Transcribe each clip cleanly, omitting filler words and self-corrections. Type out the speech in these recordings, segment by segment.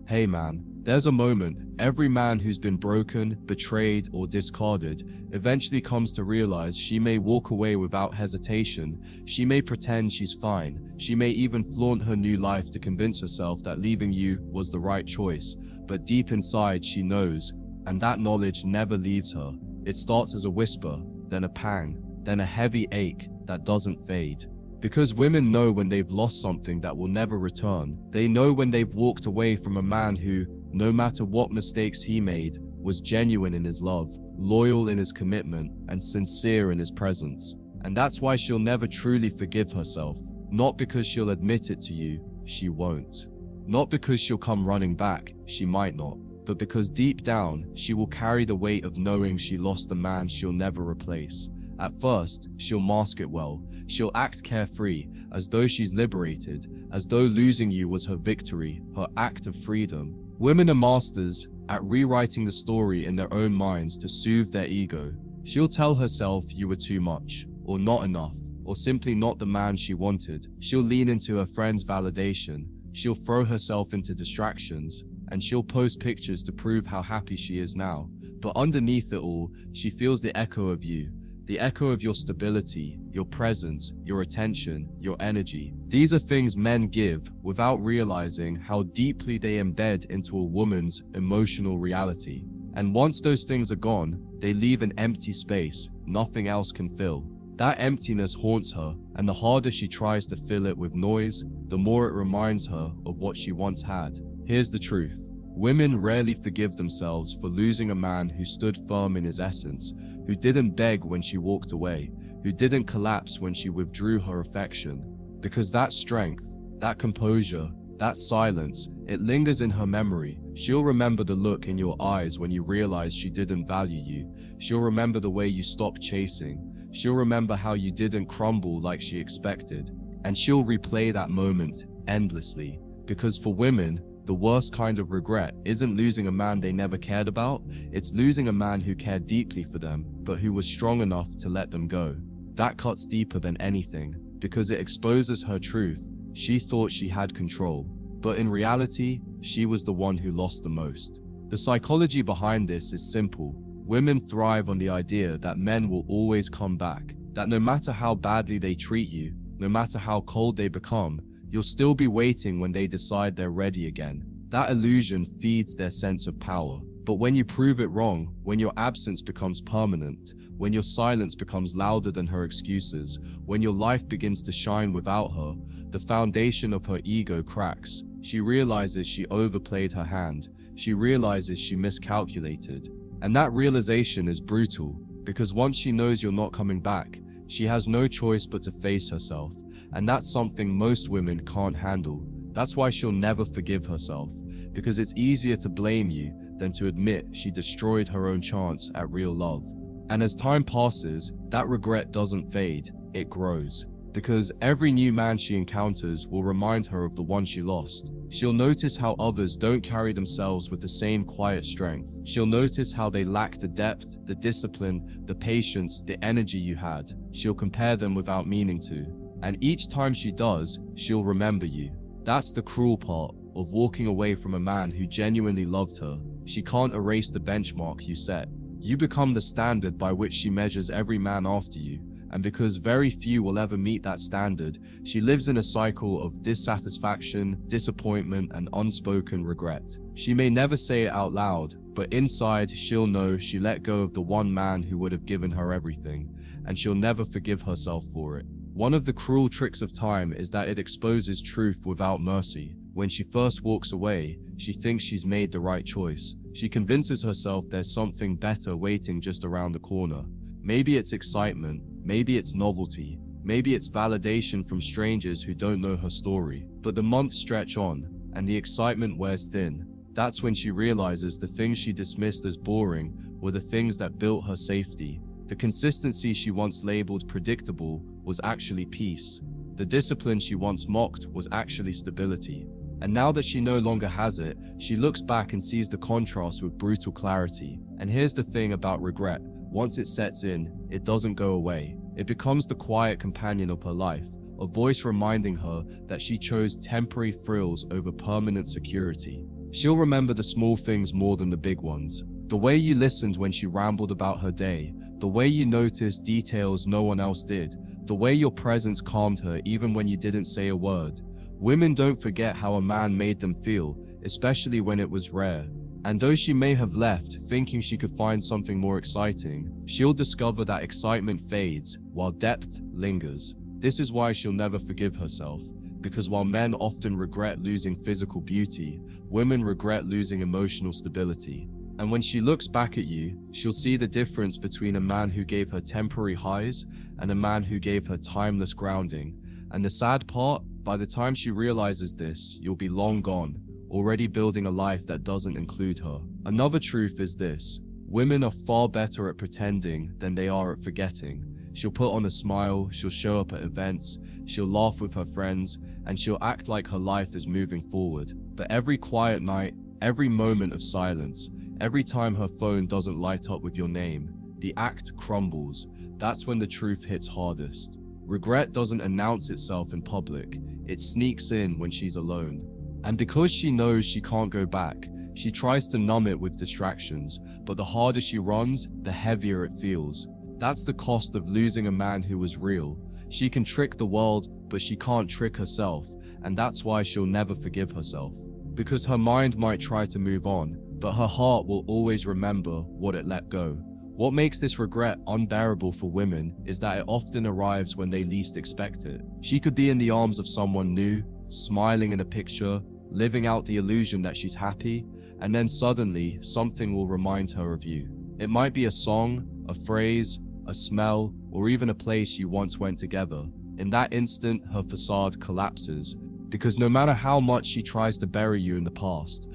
Hey man, there's a moment. Every man who's been broken, betrayed, or discarded eventually comes to realize she may walk away without hesitation. She may pretend she's fine. She may even flaunt her new life to convince herself that leaving you was the right choice. But deep inside, she knows, and that knowledge never leaves her. It starts as a whisper, then a pang, then a heavy ache that doesn't fade. Because women know when they've lost something that will never return. They know when they've walked away from a man who, no matter what mistakes he made, was genuine in his love, loyal in his commitment, and sincere in his presence. And that's why she'll never truly forgive herself. Not because she'll admit it to you, she won't. Not because she'll come running back, she might not. But because deep down, she will carry the weight of knowing she lost a man she'll never replace. At first, she'll mask it well. She'll act carefree, as though she's liberated, as though losing you was her victory, her act of freedom. Women are masters at rewriting the story in their own minds to soothe their ego. She'll tell herself you were too much, or not enough, or simply not the man she wanted. She'll lean into her friend's validation. She'll throw herself into distractions, and she'll post pictures to prove how happy she is now. But underneath it all, she feels the echo of you. The echo of your stability, your presence, your attention, your energy. These are things men give without realizing how deeply they embed into a woman's emotional reality. And once those things are gone, they leave an empty space nothing else can fill. That emptiness haunts her, and the harder she tries to fill it with noise, the more it reminds her of what she once had. Here's the truth. Women rarely forgive themselves for losing a man who stood firm in his essence, who didn't beg when she walked away, who didn't collapse when she withdrew her affection. Because that strength, that composure, that silence, it lingers in her memory. She'll remember the look in your eyes when you realized she didn't value you. She'll remember the way you stopped chasing. She'll remember how you didn't crumble like she expected. And she'll replay that moment endlessly. Because for women, the worst kind of regret isn't losing a man they never cared about, it's losing a man who cared deeply for them, but who was strong enough to let them go. That cuts deeper than anything, because it exposes her truth. She thought she had control, but in reality, she was the one who lost the most. The psychology behind this is simple. Women thrive on the idea that men will always come back, that no matter how badly they treat you, no matter how cold they become, you'll still be waiting when they decide they're ready again. That illusion feeds their sense of power. But when you prove it wrong, when your absence becomes permanent, when your silence becomes louder than her excuses, when your life begins to shine without her, the foundation of her ego cracks. She realizes she overplayed her hand. She realizes she miscalculated. And that realization is brutal, because once she knows you're not coming back, she has no choice but to face herself. And that's something most women can't handle. That's why she'll never forgive herself, because it's easier to blame you than to admit she destroyed her own chance at real love. And as time passes, that regret doesn't fade, it grows. Because every new man she encounters will remind her of the one she lost. She'll notice how others don't carry themselves with the same quiet strength. She'll notice how they lack the depth, the discipline, the patience, the energy you had. She'll compare them without meaning to. And each time she does, she'll remember you. That's the cruel part of walking away from a man who genuinely loved her. She can't erase the benchmark you set. You become the standard by which she measures every man after you. And because very few will ever meet that standard, she lives in a cycle of dissatisfaction, disappointment, and unspoken regret. She may never say it out loud, but inside she'll know she let go of the one man who would have given her everything, and she'll never forgive herself for it. One of the cruel tricks of time is that it exposes truth without mercy. When she first walks away, she thinks she's made the right choice. She convinces herself there's something better waiting just around the corner. Maybe it's excitement, maybe it's novelty, maybe it's validation from strangers who don't know her story. But the months stretch on, and the excitement wears thin. That's when she realizes the things she dismissed as boring were the things that built her safety. The consistency she once labeled predictable was actually peace. The discipline she once mocked was actually stability. And now that she no longer has it, she looks back and sees the contrast with brutal clarity. And here's the thing about regret. Once it sets in, it doesn't go away. It becomes the quiet companion of her life, a voice reminding her that she chose temporary thrills over permanent security. She'll remember the small things more than the big ones. The way you listened when she rambled about her day, the way you noticed details no one else did, the way your presence calmed her even when you didn't say a word. Women don't forget how a man made them feel, especially when it was rare. And though she may have left thinking she could find something more exciting, she'll discover that excitement fades while depth lingers. This is why she'll never forgive herself, because while men often regret losing physical beauty, women regret losing emotional stability. And when she looks back at you, she'll see the difference between a man who gave her temporary highs and a man who gave her timeless grounding. And the sad part, by the time she realizes this, you'll be long gone, already building a life that doesn't include her. Another truth is this: women are far better at pretending than they are at forgetting. She'll put on a smile, she'll show up at events, she'll laugh with her friends, and she'll act like her life is moving forward. But every quiet night, every moment of silence, every time her phone doesn't light up with your name, the act crumbles. That's when the truth hits hardest. Regret doesn't announce itself in public, it sneaks in when she's alone. And because she knows she can't go back, she tries to numb it with distractions, but the harder she runs, the heavier it feels. That's the cost of losing a man who was real. She can trick the world, but she can't trick herself, and that's why she'll never forgive herself. Because her mind might try to move on, but her heart will always remember what it let go. What makes this regret unbearable for women is that it often arrives when they least expect it. She could be in the arms of someone new, smiling in a picture, living out the illusion that she's happy, and then suddenly something will remind her of you. It might be a song, a phrase, a smell, or even a place you once went together. In that instant, her facade collapses, because no matter how much she tries to bury you in the past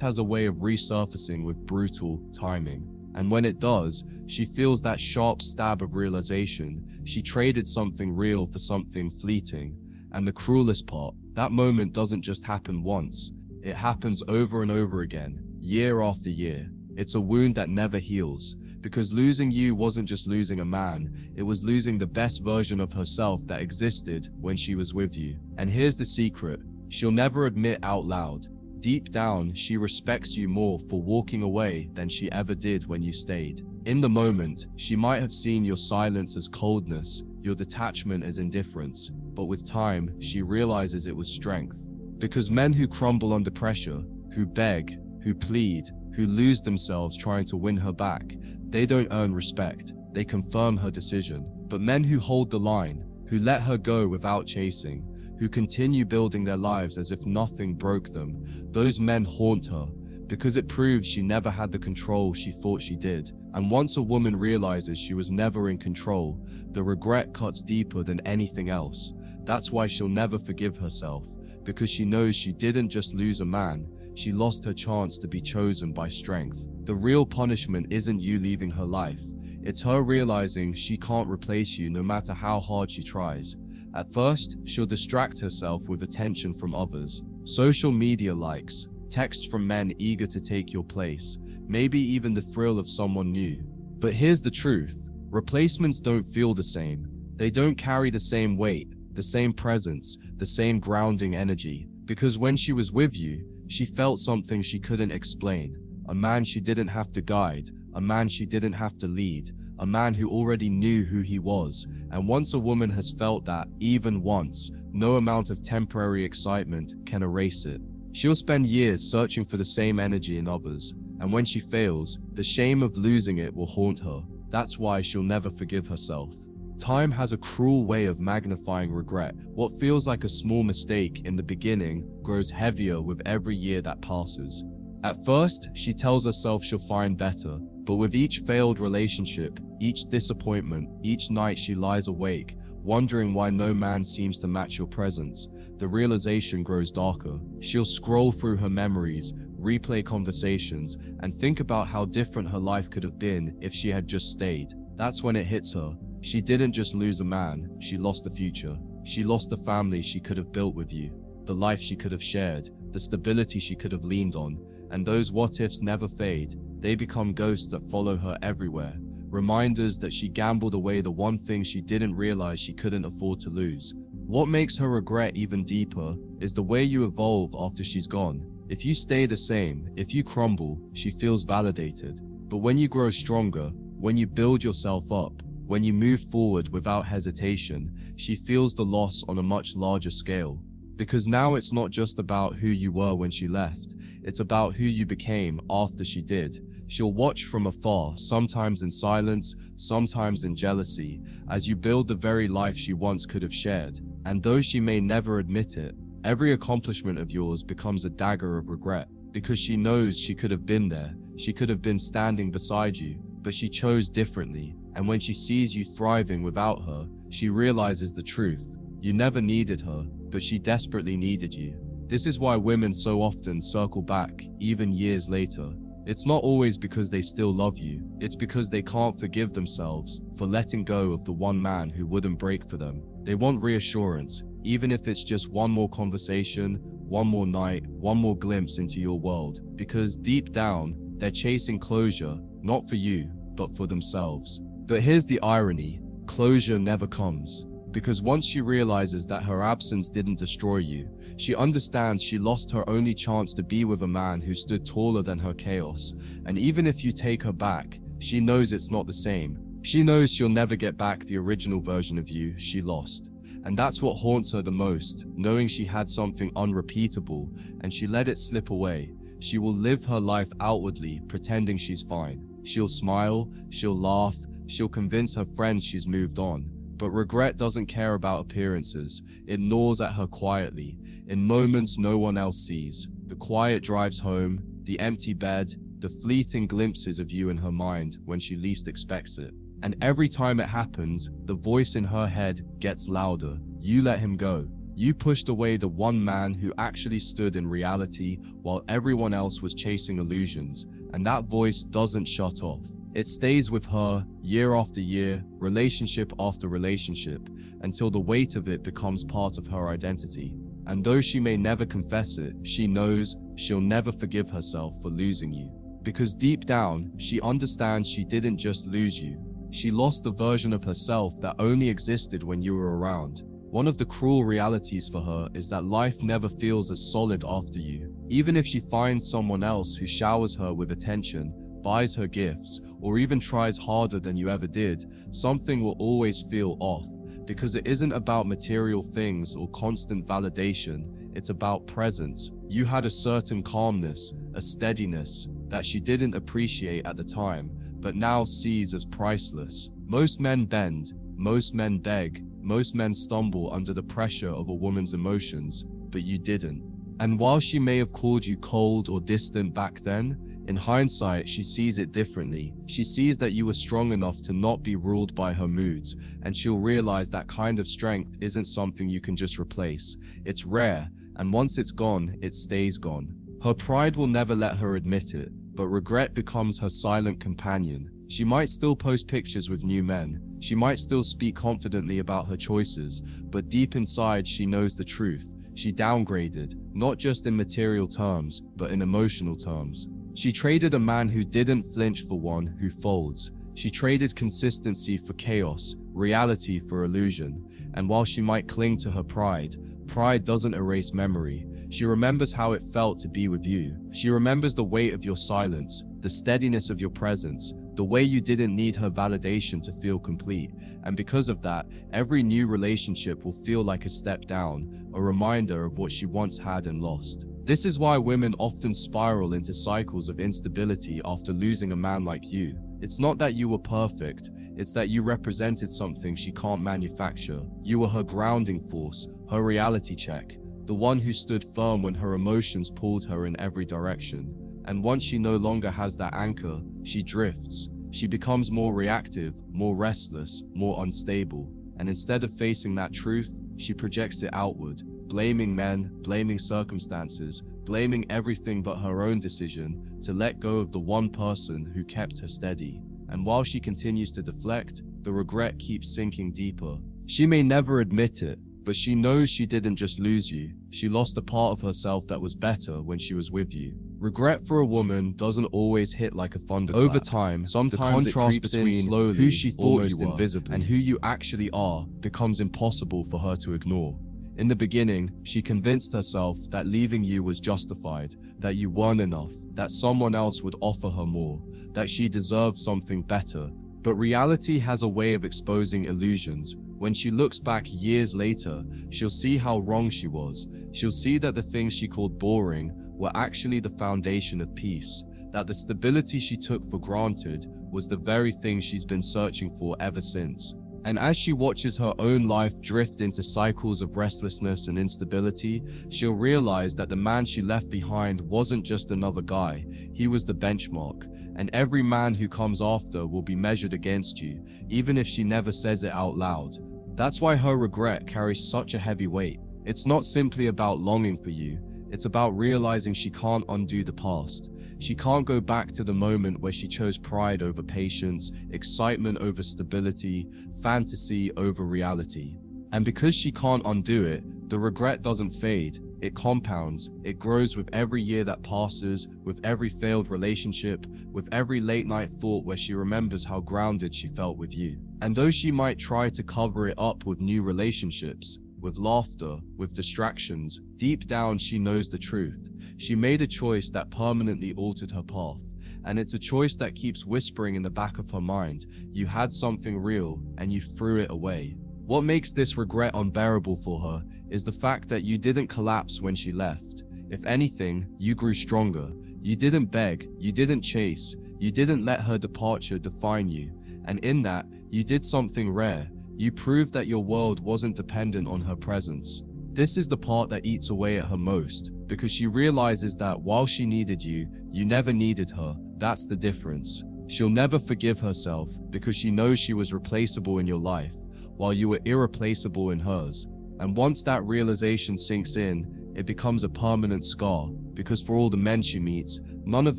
has a way of resurfacing with brutal timing. And when it does, she feels that sharp stab of realization. She traded something real for something fleeting. And the cruelest part, that moment doesn't just happen once. It happens over and over again, year after year. It's a wound that never heals. Because losing you wasn't just losing a man, it was losing the best version of herself that existed when she was with you. And here's the secret: she'll never admit out loud. Deep down, she respects you more for walking away than she ever did when you stayed. In the moment, she might have seen your silence as coldness, your detachment as indifference, but with time, she realizes it was strength. Because men who crumble under pressure, who beg, who plead, who lose themselves trying to win her back, they don't earn respect, they confirm her decision. But men who hold the line, who let her go without chasing, who continue building their lives as if nothing broke them, those men haunt her, because it proves she never had the control she thought she did. And once a woman realizes she was never in control, the regret cuts deeper than anything else. That's why she'll never forgive herself, because she knows she didn't just lose a man, she lost her chance to be chosen by strength. The real punishment isn't you leaving her life, it's her realizing she can't replace you no matter how hard she tries. At first, she'll distract herself with attention from others, social media likes, texts from men eager to take your place, maybe even the thrill of someone new. But here's the truth: replacements don't feel the same. They don't carry the same weight, the same presence, the same grounding energy. Because when she was with you, she felt something she couldn't explain. A man she didn't have to guide, a man she didn't have to lead, a man who already knew who he was. And once a woman has felt that, even once, no amount of temporary excitement can erase it. She'll spend years searching for the same energy in others, and when she fails, the shame of losing it will haunt her. That's why she'll never forgive herself. Time has a cruel way of magnifying regret. What feels like a small mistake in the beginning grows heavier with every year that passes. At first, she tells herself she'll find better, but with each failed relationship, each disappointment, each night she lies awake, wondering why no man seems to match your presence, the realization grows darker. She'll scroll through her memories, replay conversations, and think about how different her life could have been if she had just stayed. That's when it hits her. She didn't just lose a man, she lost a future. She lost the family she could have built with you, the life she could have shared, the stability she could have leaned on. And those what-ifs never fade. They become ghosts that follow her everywhere, reminders that she gambled away the one thing she didn't realize she couldn't afford to lose. What makes her regret even deeper is the way you evolve after she's gone. If you stay the same, if you crumble, she feels validated. But when you grow stronger, when you build yourself up, when you move forward without hesitation, she feels the loss on a much larger scale. Because now it's not just about who you were when she left, it's about who you became after she did. She'll watch from afar, sometimes in silence, sometimes in jealousy, as you build the very life she once could have shared. And though she may never admit it, every accomplishment of yours becomes a dagger of regret, because she knows she could have been there, she could have been standing beside you, but she chose differently. And when she sees you thriving without her, she realizes the truth. You never needed her, but she desperately needed you. This is why women so often circle back, even years later. It's not always because they still love you, it's because they can't forgive themselves for letting go of the one man who wouldn't break for them. They want reassurance, even if it's just one more conversation, one more night, one more glimpse into your world, because deep down, they're chasing closure, not for you, but for themselves. But here's the irony, closure never comes. Because once she realizes that her absence didn't destroy you, she understands she lost her only chance to be with a man who stood taller than her chaos. And even if you take her back, she knows it's not the same. She knows she'll never get back the original version of you she lost. And that's what haunts her the most, knowing she had something unrepeatable, and she let it slip away. She will live her life outwardly, pretending she's fine. She'll smile, she'll laugh, she'll convince her friends she's moved on. But regret doesn't care about appearances. It gnaws at her quietly, in moments no one else sees. The quiet drives home, the empty bed, the fleeting glimpses of you in her mind when she least expects it. And every time it happens, the voice in her head gets louder. You let him go. You pushed away the one man who actually stood in reality while everyone else was chasing illusions. And that voice doesn't shut off. It stays with her year after year, relationship after relationship, until the weight of it becomes part of her identity. And though she may never confess it, she knows she'll never forgive herself for losing you. Because deep down, she understands she didn't just lose you. She lost the version of herself that only existed when you were around. One of the cruel realities for her is that life never feels as solid after you. Even if she finds someone else who showers her with attention, buys her gifts, or even tries harder than you ever did, something will always feel off, because it isn't about material things or constant validation, it's about presence. You had a certain calmness, a steadiness, that she didn't appreciate at the time, but now sees as priceless. Most men bend, most men beg, most men stumble under the pressure of a woman's emotions, but you didn't. And while she may have called you cold or distant back then, in hindsight, she sees it differently. She sees that you were strong enough to not be ruled by her moods, and she'll realize that kind of strength isn't something you can just replace. It's rare, and once it's gone, it stays gone. Her pride will never let her admit it, but regret becomes her silent companion. She might still post pictures with new men. She might still speak confidently about her choices, but deep inside she knows the truth. She downgraded, not just in material terms, but in emotional terms. She traded a man who didn't flinch for one who folds. She traded consistency for chaos, reality for illusion. And while she might cling to her pride, pride doesn't erase memory. She remembers how it felt to be with you. She remembers the weight of your silence, the steadiness of your presence, the way you didn't need her validation to feel complete. And because of that, every new relationship will feel like a step down, a reminder of what she once had and lost. This is why women often spiral into cycles of instability after losing a man like you. It's not that you were perfect, it's that you represented something she can't manufacture. You were her grounding force, her reality check, the one who stood firm when her emotions pulled her in every direction. And once she no longer has that anchor, she drifts. She becomes more reactive, more restless, more unstable. And instead of facing that truth, she projects it outward, blaming men, blaming circumstances, blaming everything but her own decision to let go of the one person who kept her steady. And while she continues to deflect, the regret keeps sinking deeper. She may never admit it, but she knows she didn't just lose you. She lost a part of herself that was better when she was with you. Regret for a woman doesn't always hit like a thunderclap. Over time, sometimes the contrast between slowly, who she thought you were, invisible, and who you actually are becomes impossible for her to ignore. In the beginning, she convinced herself that leaving you was justified, that you weren't enough, that someone else would offer her more, that she deserved something better. But reality has a way of exposing illusions. When she looks back years later, she'll see how wrong she was. She'll see that the things she called boring were actually the foundation of peace, that the stability she took for granted was the very thing she's been searching for ever since. And as she watches her own life drift into cycles of restlessness and instability, she'll realize that the man she left behind wasn't just another guy, he was the benchmark. And every man who comes after will be measured against you, even if she never says it out loud. That's why her regret carries such a heavy weight. It's not simply about longing for you, it's about realizing she can't undo the past. She can't go back to the moment where she chose pride over patience, excitement over stability, fantasy over reality. And because she can't undo it, the regret doesn't fade, it compounds, it grows with every year that passes, with every failed relationship, with every late night thought where she remembers how grounded she felt with you. And though she might try to cover it up with new relationships, with laughter, with distractions, deep down she knows the truth. She made a choice that permanently altered her path, and it's a choice that keeps whispering in the back of her mind, you had something real, and you threw it away. What makes this regret unbearable for her is the fact that you didn't collapse when she left. If anything, you grew stronger. You didn't beg, you didn't chase, you didn't let her departure define you, and in that, you did something rare. You proved that your world wasn't dependent on her presence. This is the part that eats away at her most, because she realizes that while she needed you, you never needed her. That's the difference. She'll never forgive herself because she knows she was replaceable in your life, while you were irreplaceable in hers. And once that realization sinks in, it becomes a permanent scar, because for all the men she meets, none of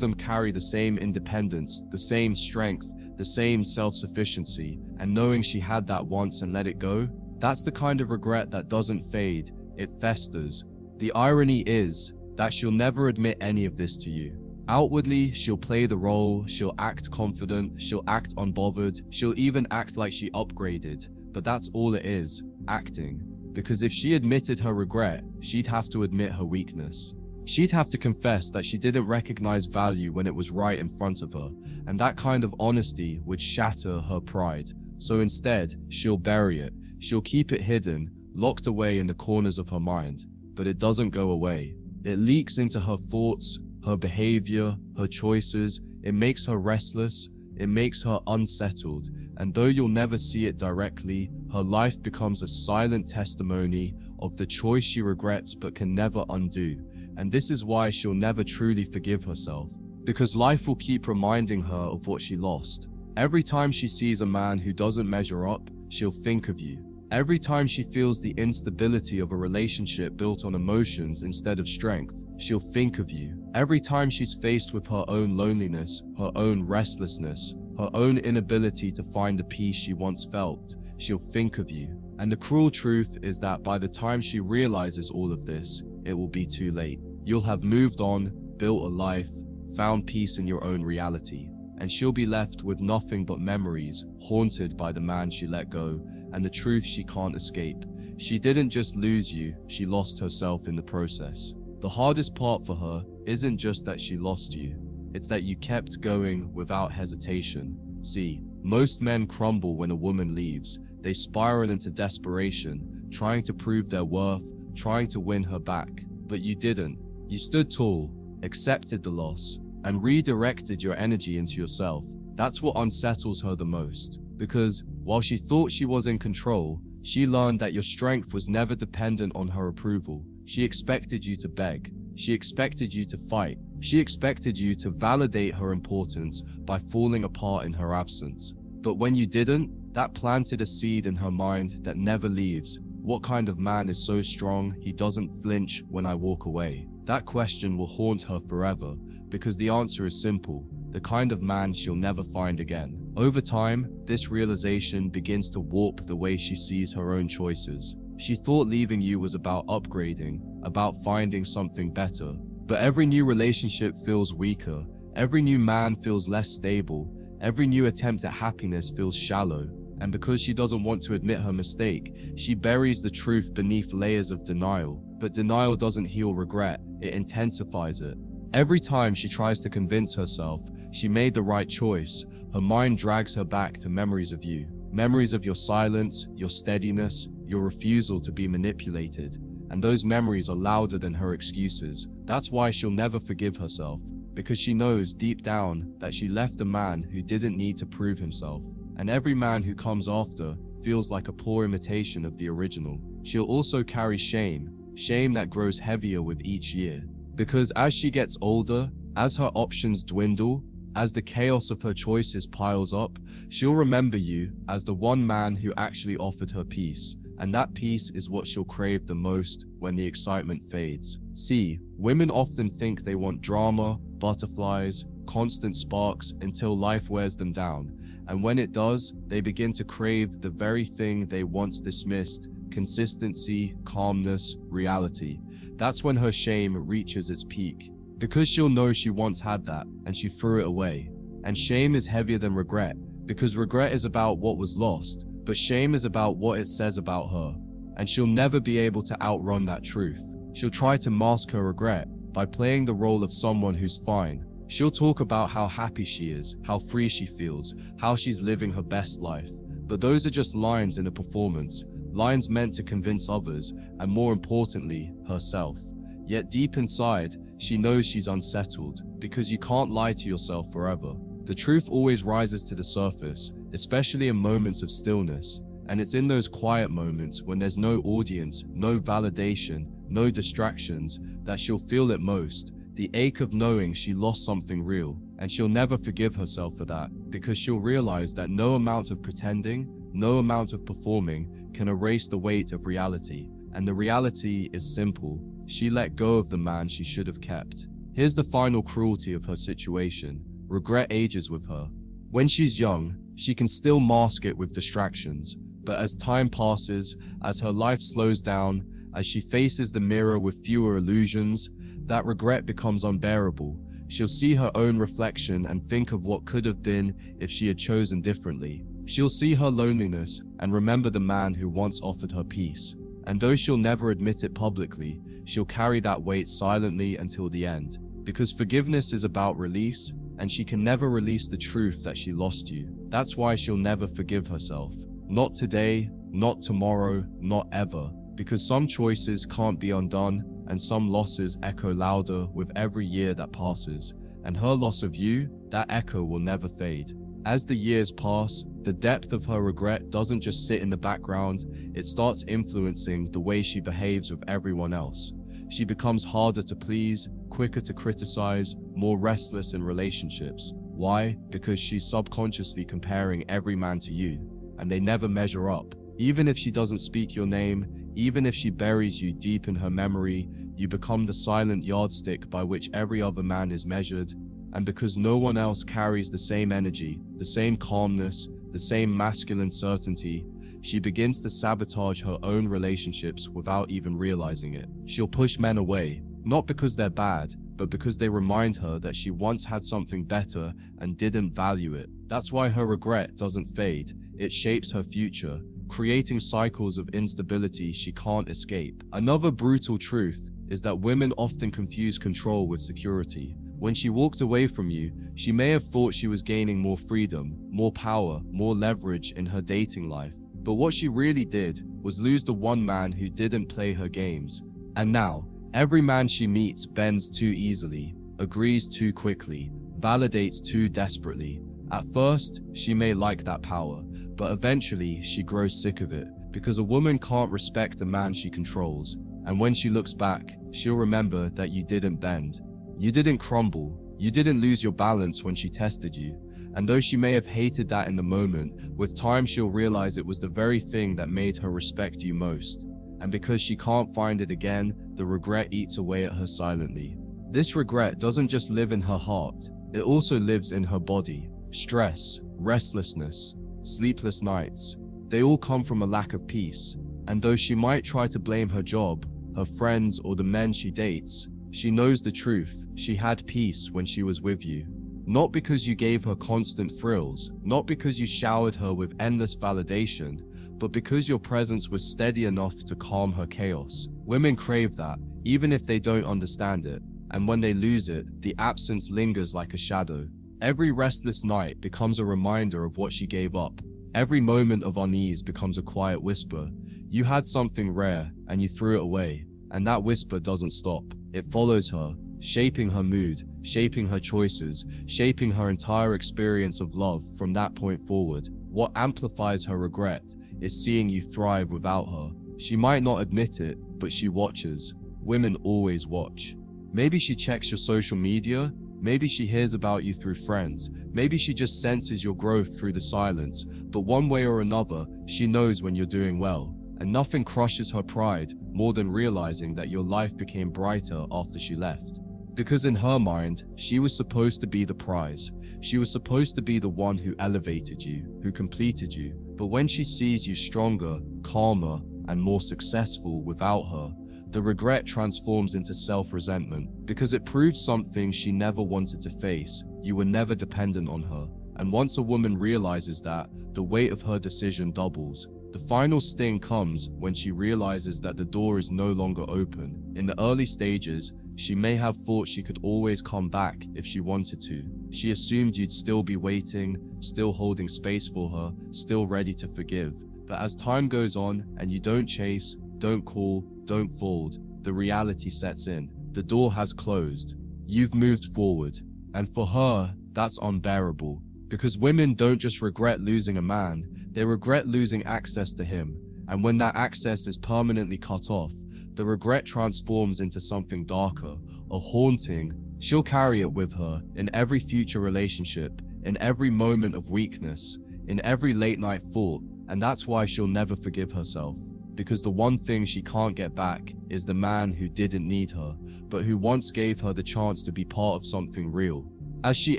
them carry the same independence, the same strength, the same self-sufficiency, and knowing she had that once and let it go, that's the kind of regret that doesn't fade, it festers. The irony is that she'll never admit any of this to you. Outwardly, she'll play the role, she'll act confident, she'll act unbothered, she'll even act like she upgraded, but that's all it is, acting. Because if she admitted her regret, she'd have to admit her weakness. She'd have to confess that she didn't recognize value when it was right in front of her, and that kind of honesty would shatter her pride. So instead, she'll bury it. She'll keep it hidden, locked away in the corners of her mind. But it doesn't go away. It leaks into her thoughts, her behavior, her choices. It makes her restless. It makes her unsettled. And though you'll never see it directly, her life becomes a silent testimony of the choice she regrets but can never undo. And this is why she'll never truly forgive herself, because life will keep reminding her of what she lost. Every time she sees a man who doesn't measure up, she'll think of you. Every time she feels the instability of a relationship built on emotions instead of strength, she'll think of you. Every time she's faced with her own loneliness, her own restlessness, her own inability to find the peace she once felt, she'll think of you. And the cruel truth is that by the time she realizes all of this, it will be too late. You'll have moved on, built a life, found peace in your own reality, and she'll be left with nothing but memories, haunted by the man she let go, and the truth she can't escape. She didn't just lose you, she lost herself in the process. The hardest part for her isn't just that she lost you, it's that you kept going without hesitation. See, most men crumble when a woman leaves. They spiral into desperation, trying to prove their worth, trying to win her back. But you didn't. You stood tall, accepted the loss, and redirected your energy into yourself. That's what unsettles her the most. Because while she thought she was in control, she learned that your strength was never dependent on her approval. She expected you to beg. She expected you to fight. She expected you to validate her importance by falling apart in her absence. But when you didn't, that planted a seed in her mind that never leaves. What kind of man is so strong he doesn't flinch when I walk away? That question will haunt her forever, because the answer is simple. The kind of man she'll never find again. Over time, this realization begins to warp the way she sees her own choices. She thought leaving you was about upgrading, about finding something better. But every new relationship feels weaker. Every new man feels less stable. Every new attempt at happiness feels shallow. And because she doesn't want to admit her mistake, she buries the truth beneath layers of denial. But denial doesn't heal regret, it intensifies it. Every time she tries to convince herself she made the right choice, her mind drags her back to memories of you. Memories of your silence, your steadiness, your refusal to be manipulated. And those memories are louder than her excuses. That's why she'll never forgive herself, because she knows deep down that she left a man who didn't need to prove himself. And every man who comes after feels like a poor imitation of the original. She'll also carry shame, shame that grows heavier with each year. Because as she gets older, as her options dwindle, as the chaos of her choices piles up, she'll remember you as the one man who actually offered her peace. And that peace is what she'll crave the most when the excitement fades. See, women often think they want drama, butterflies, constant sparks until life wears them down. And when it does, they begin to crave the very thing they once dismissed: consistency, calmness, reality. That's when her shame reaches its peak. Because she'll know she once had that, and she threw it away. And shame is heavier than regret, because regret is about what was lost, but shame is about what it says about her. And she'll never be able to outrun that truth. She'll try to mask her regret by playing the role of someone who's fine. She'll talk about how happy she is, how free she feels, how she's living her best life. But those are just lines in a performance, lines meant to convince others, and more importantly, herself. Yet deep inside, she knows she's unsettled, because you can't lie to yourself forever. The truth always rises to the surface, especially in moments of stillness. And it's in those quiet moments when there's no audience, no validation, no distractions, that she'll feel it most. The ache of knowing she lost something real. And she'll never forgive herself for that, because she'll realize that no amount of pretending, no amount of performing can erase the weight of reality. And the reality is simple. She let go of the man she should have kept. Here's the final cruelty of her situation. Regret ages with her. When she's young, she can still mask it with distractions. But as time passes, as her life slows down, as she faces the mirror with fewer illusions, that regret becomes unbearable. She'll see her own reflection and think of what could have been if she had chosen differently. She'll see her loneliness and remember the man who once offered her peace. And though she'll never admit it publicly, she'll carry that weight silently until the end. Because forgiveness is about release, and she can never release the truth that she lost you. That's why she'll never forgive herself. Not today, not tomorrow, not ever. Because some choices can't be undone, and some losses echo louder with every year that passes. And her loss of you, that echo will never fade. As the years pass, the depth of her regret doesn't just sit in the background, it starts influencing the way she behaves with everyone else. She becomes harder to please, quicker to criticize, more restless in relationships. Why? Because she's subconsciously comparing every man to you, and they never measure up. Even if she doesn't speak your name, even if she buries you deep in her memory, you become the silent yardstick by which every other man is measured. And because no one else carries the same energy, the same calmness, the same masculine certainty, she begins to sabotage her own relationships without even realizing it. She'll push men away, not because they're bad, but because they remind her that she once had something better and didn't value it. That's why her regret doesn't fade, it shapes her future, creating cycles of instability she can't escape. Another brutal truth is that women often confuse control with security. When she walked away from you, she may have thought she was gaining more freedom, more power, more leverage in her dating life. But what she really did was lose the one man who didn't play her games. And now, every man she meets bends too easily, agrees too quickly, validates too desperately. At first, she may like that power, but eventually she grows sick of it, because a woman can't respect a man she controls. And when she looks back, she'll remember that you didn't bend. You didn't crumble, you didn't lose your balance when she tested you. And though she may have hated that in the moment, with time she'll realize it was the very thing that made her respect you most. And because she can't find it again, the regret eats away at her silently. This regret doesn't just live in her heart, it also lives in her body. Stress, restlessness, sleepless nights, they all come from a lack of peace. And though she might try to blame her job, her friends, or the men she dates, she knows the truth. She had peace when she was with you. Not because you gave her constant thrills, not because you showered her with endless validation, but because your presence was steady enough to calm her chaos. Women crave that, even if they don't understand it, and when they lose it, the absence lingers like a shadow. Every restless night becomes a reminder of what she gave up. Every moment of unease becomes a quiet whisper. You had something rare, and you threw it away, and that whisper doesn't stop. It follows her, shaping her mood, shaping her choices, shaping her entire experience of love from that point forward. What amplifies her regret is seeing you thrive without her. She might not admit it, but she watches. Women always watch. Maybe she checks your social media, maybe she hears about you through friends, maybe she just senses your growth through the silence, but one way or another, she knows when you're doing well. And nothing crushes her pride more than realizing that your life became brighter after she left. Because in her mind, she was supposed to be the prize. She was supposed to be the one who elevated you, who completed you. But when she sees you stronger, calmer, and more successful without her, the regret transforms into self-resentment, because it proves something she never wanted to face. You were never dependent on her. And once a woman realizes that, the weight of her decision doubles. The final sting comes when she realizes that the door is no longer open. In the early stages, she may have thought she could always come back if she wanted to. She assumed you'd still be waiting, still holding space for her, still ready to forgive. But as time goes on and you don't chase, don't call, don't fold, the reality sets in. The door has closed. You've moved forward. And for her, that's unbearable. Because women don't just regret losing a man, they regret losing access to him. And when that access is permanently cut off, the regret transforms into something darker, a haunting. She'll carry it with her in every future relationship, in every moment of weakness, in every late night thought, and that's why she'll never forgive herself. Because the one thing she can't get back is the man who didn't need her, but who once gave her the chance to be part of something real. As she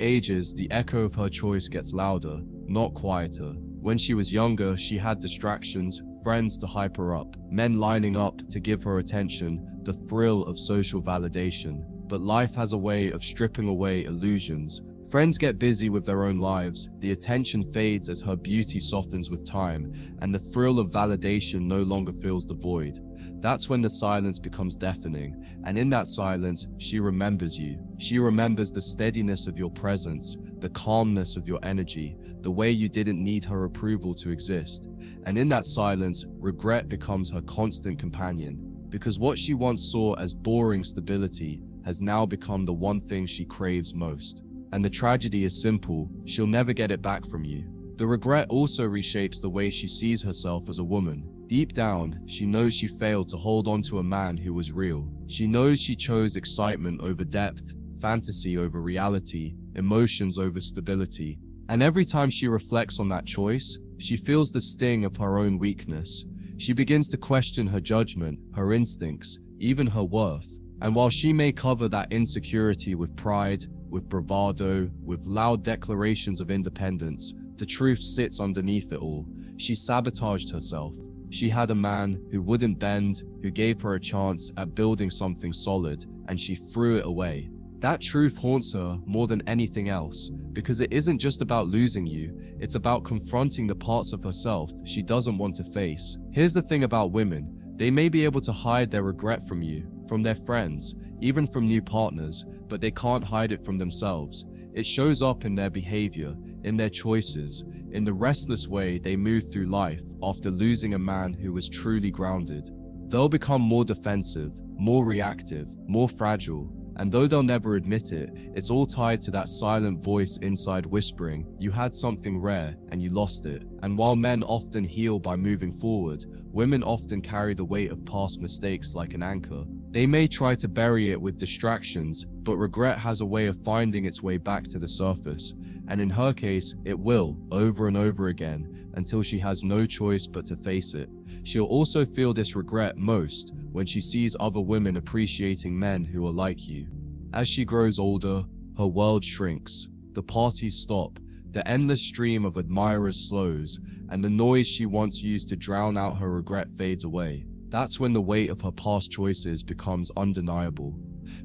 ages, the echo of her choice gets louder, not quieter. When she was younger, she had distractions, friends to hype her up, men lining up to give her attention, the thrill of social validation. But life has a way of stripping away illusions. Friends get busy with their own lives, the attention fades as her beauty softens with time, and the thrill of validation no longer fills the void. That's when the silence becomes deafening, and in that silence, she remembers you. She remembers the steadiness of your presence, the calmness of your energy, the way you didn't need her approval to exist. And in that silence, regret becomes her constant companion, because what she once saw as boring stability has now become the one thing she craves most. And the tragedy is simple, she'll never get it back from you. The regret also reshapes the way she sees herself as a woman. Deep down, she knows she failed to hold on to a man who was real. She knows she chose excitement over depth, fantasy over reality, emotions over stability. And every time she reflects on that choice, she feels the sting of her own weakness. She begins to question her judgment, her instincts, even her worth. And while she may cover that insecurity with pride, with bravado, with loud declarations of independence, the truth sits underneath it all. She sabotaged herself. She had a man who wouldn't bend, who gave her a chance at building something solid, and she threw it away. That truth haunts her more than anything else, because it isn't just about losing you, it's about confronting the parts of herself she doesn't want to face. Here's the thing about women, they may be able to hide their regret from you, from their friends, even from new partners, but they can't hide it from themselves. It shows up in their behavior, in their choices, in the restless way they move through life after losing a man who was truly grounded. They'll become more defensive, more reactive, more fragile, and though they'll never admit it, it's all tied to that silent voice inside whispering, you had something rare and you lost it. And while men often heal by moving forward, women often carry the weight of past mistakes like an anchor. They may try to bury it with distractions, but regret has a way of finding its way back to the surface. And in her case, it will, over and over again, until she has no choice but to face it. She'll also feel this regret most when she sees other women appreciating men who are like you. As she grows older, her world shrinks. The parties stop, the endless stream of admirers slows, and the noise she once used to drown out her regret fades away. That's when the weight of her past choices becomes undeniable.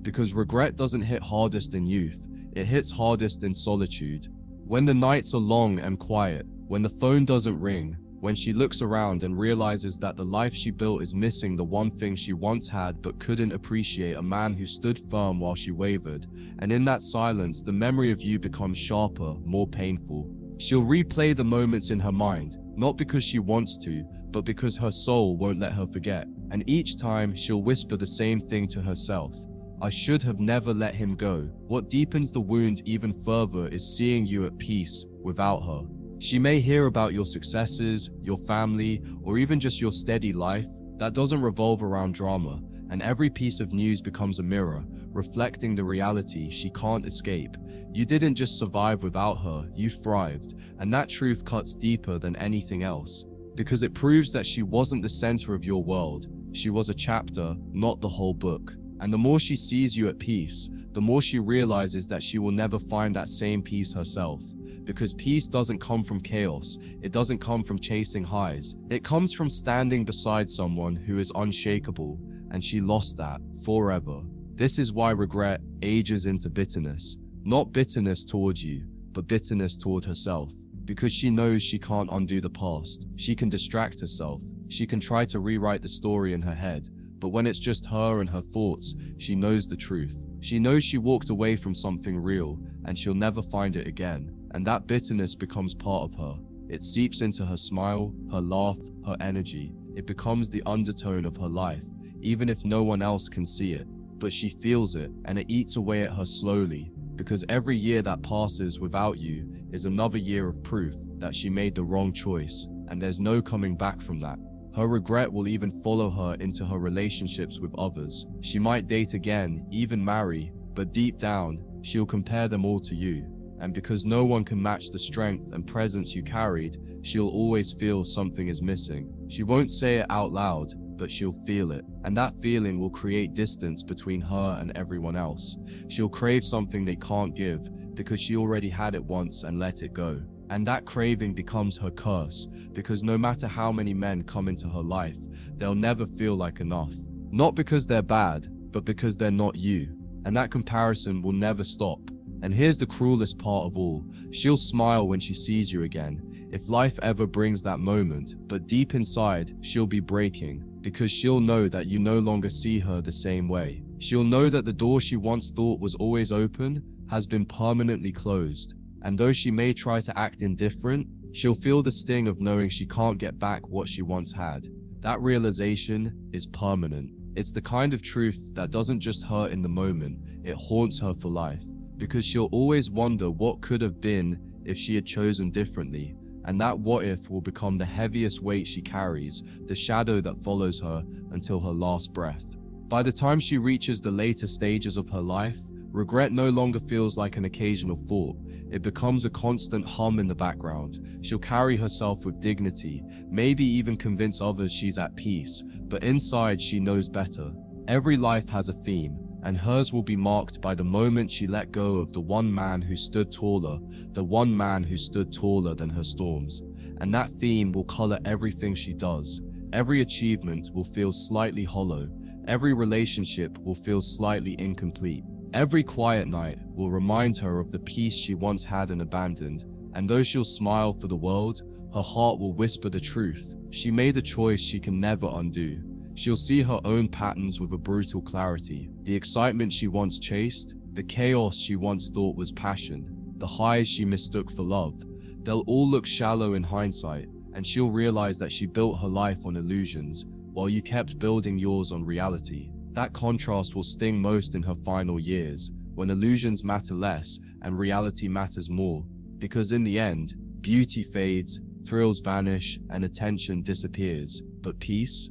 Because regret doesn't hit hardest in youth, It hits hardest in solitude. When the nights are long and quiet, when the phone doesn't ring, when she looks around and realizes that the life she built is missing the one thing she once had but couldn't appreciate, a man who stood firm while she wavered. And in that silence, the memory of you becomes sharper, more painful. She'll replay the moments in her mind, not because she wants to, but because her soul won't let her forget. And each time, she'll whisper the same thing to herself: I should have never let him go. What deepens the wound even further is seeing you at peace without her. She may hear about your successes, your family, or even just your steady life that doesn't revolve around drama, and every piece of news becomes a mirror, reflecting the reality she can't escape. You didn't just survive without her, you thrived, and that truth cuts deeper than anything else, because it proves that she wasn't the center of your world. She was a chapter, not the whole book. And the more she sees you at peace, the more she realizes that she will never find that same peace herself. Because peace doesn't come from chaos, it doesn't come from chasing highs. It comes from standing beside someone who is unshakable, and she lost that forever. This is why regret ages into bitterness. Not bitterness toward you, but bitterness toward herself. Because she knows she can't undo the past. She can distract herself. She can try to rewrite the story in her head. But when it's just her and her thoughts, she knows the truth. She knows she walked away from something real, and she'll never find it again. And that bitterness becomes part of her. It seeps into her smile, her laugh, her energy. It becomes the undertone of her life, even if no one else can see it. But she feels it, and it eats away at her slowly, because every year that passes without you is another year of proof that she made the wrong choice, and there's no coming back from that. Her regret will even follow her into her relationships with others. She might date again, even marry, but deep down, she'll compare them all to you. And because no one can match the strength and presence you carried, she'll always feel something is missing. She won't say it out loud, but she'll feel it. And that feeling will create distance between her and everyone else. She'll crave something they can't give, because she already had it once and let it go. And that craving becomes her curse, because no matter how many men come into her life, they'll never feel like enough. Not because they're bad, but because they're not you. And that comparison will never stop. And here's the cruelest part of all. She'll smile when she sees you again, if life ever brings that moment, but deep inside, she'll be breaking, because she'll know that you no longer see her the same way. She'll know that the door she once thought was always open has been permanently closed. And though she may try to act indifferent, she'll feel the sting of knowing she can't get back what she once had. That realization is permanent. It's the kind of truth that doesn't just hurt in the moment, it haunts her for life. Because she'll always wonder what could have been if she had chosen differently. And that what if will become the heaviest weight she carries, the shadow that follows her until her last breath. By the time she reaches the later stages of her life, regret no longer feels like an occasional thought. It becomes a constant hum in the background. She'll carry herself with dignity, maybe even convince others she's at peace, but inside she knows better. Every life has a theme, and hers will be marked by the moment she let go of the one man who stood taller, the one man who stood taller than her storms. And that theme will color everything she does. Every achievement will feel slightly hollow. Every relationship will feel slightly incomplete. Every quiet night will remind her of the peace she once had and abandoned. And though she'll smile for the world, her heart will whisper the truth. She made a choice she can never undo. She'll see her own patterns with a brutal clarity. The excitement she once chased, the chaos she once thought was passion, the highs she mistook for love. They'll all look shallow in hindsight, and she'll realize that she built her life on illusions, while you kept building yours on reality. That contrast will sting most in her final years, when illusions matter less and reality matters more. Because in the end, beauty fades, thrills vanish, and attention disappears. But peace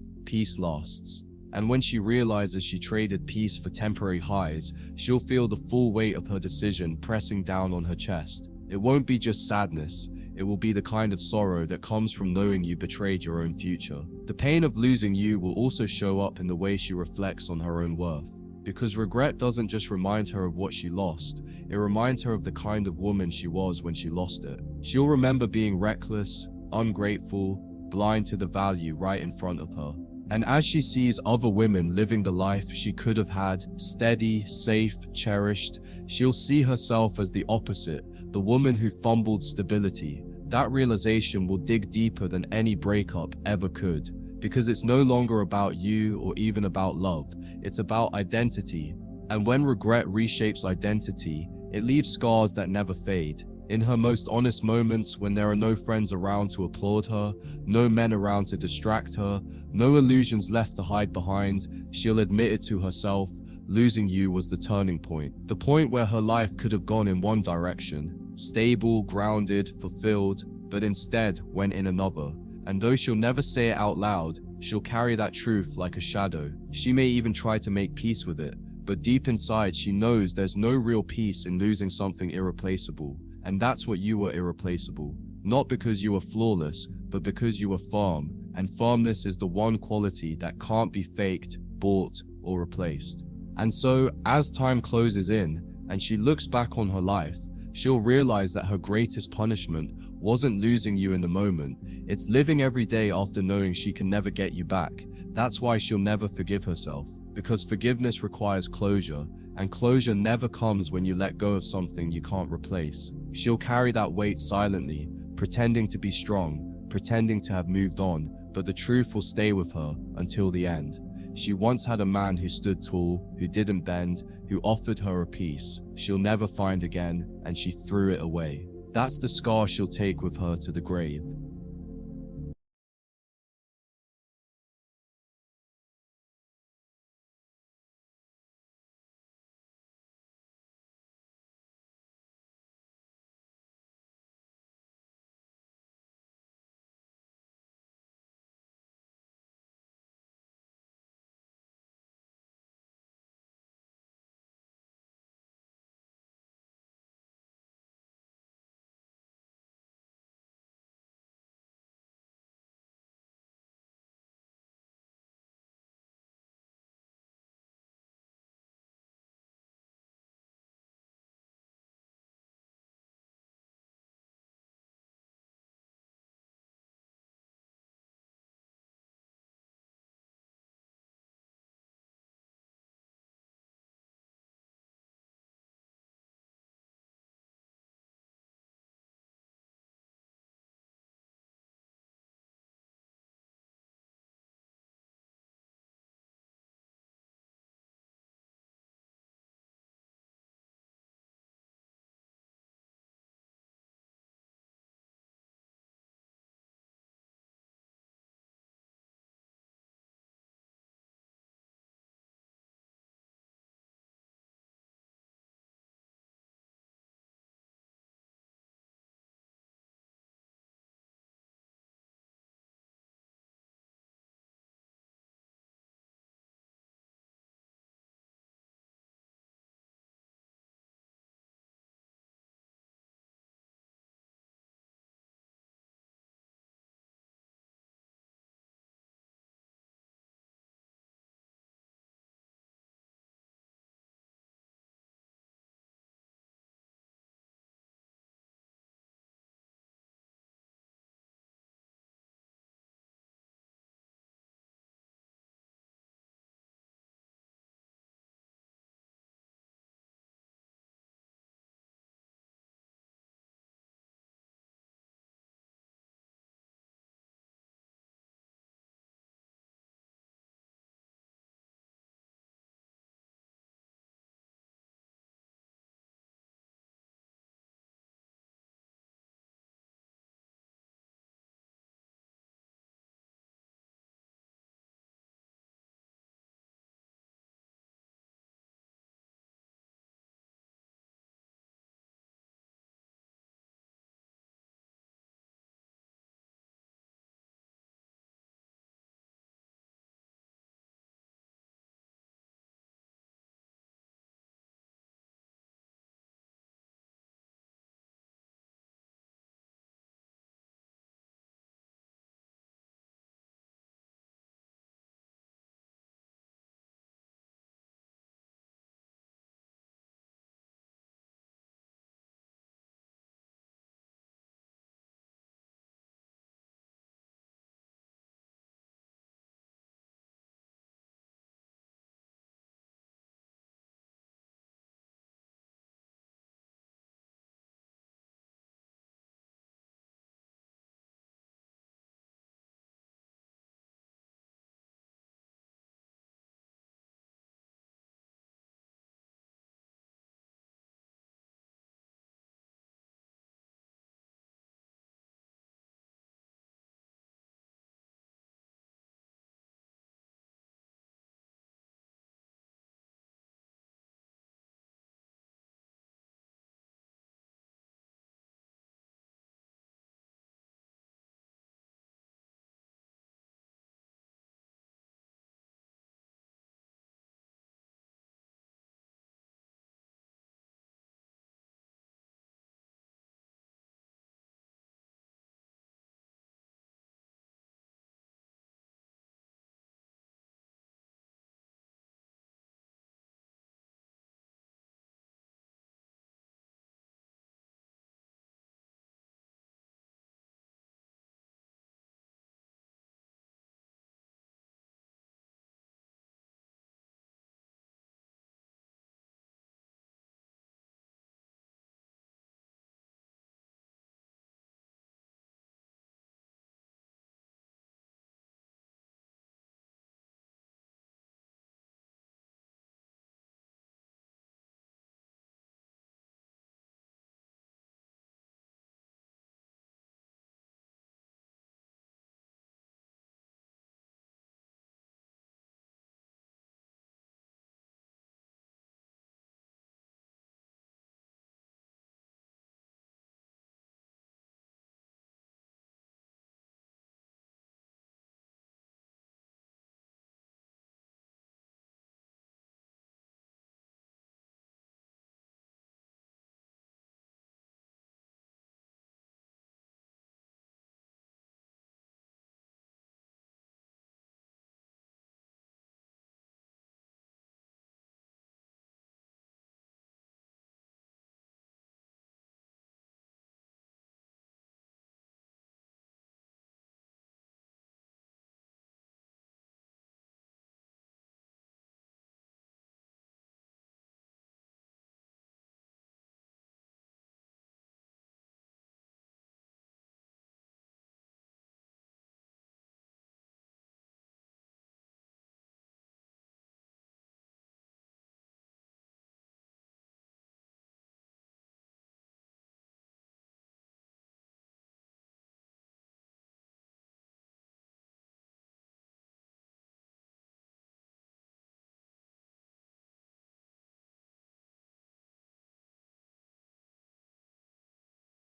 lasts. And when she realizes she traded peace for temporary highs, she'll feel the full weight of her decision pressing down on her chest. It won't be just sadness, it will be the kind of sorrow that comes from knowing you betrayed your own future. The pain of losing you will also show up in the way she reflects on her own worth. Because regret doesn't just remind her of what she lost, it reminds her of the kind of woman she was when she lost it. She'll remember being reckless, ungrateful, blind to the value right in front of her. And as she sees other women living the life she could have had, steady, safe, cherished, she'll see herself as the opposite, the woman who fumbled stability. That realization will dig deeper than any breakup ever could, because it's no longer about you or even about love. It's about identity. And when regret reshapes identity, it leaves scars that never fade. In her most honest moments, when there are no friends around to applaud her, no men around to distract her, no illusions left to hide behind, she'll admit it to herself: losing you was the turning point. The point where her life could have gone in one direction, stable, grounded, fulfilled, but instead went in another. And though she'll never say it out loud, she'll carry that truth like a shadow. She may even try to make peace with it, but deep inside she knows there's no real peace in losing something irreplaceable. And that's what you were: irreplaceable. Not because you were flawless, but because you were firm. And firmness is the one quality that can't be faked, bought, or replaced. And so, as time closes in, and she looks back on her life, she'll realize that her greatest punishment wasn't losing you in the moment. It's living every day after knowing she can never get you back. That's why she'll never forgive herself. Because forgiveness requires closure, and closure never comes when you let go of something you can't replace. She'll carry that weight silently, pretending to be strong, pretending to have moved on, but the truth will stay with her until the end. She once had a man who stood tall, who didn't bend, who offered her a peace she'll never find again, and she threw it away. That's the scar she'll take with her to the grave.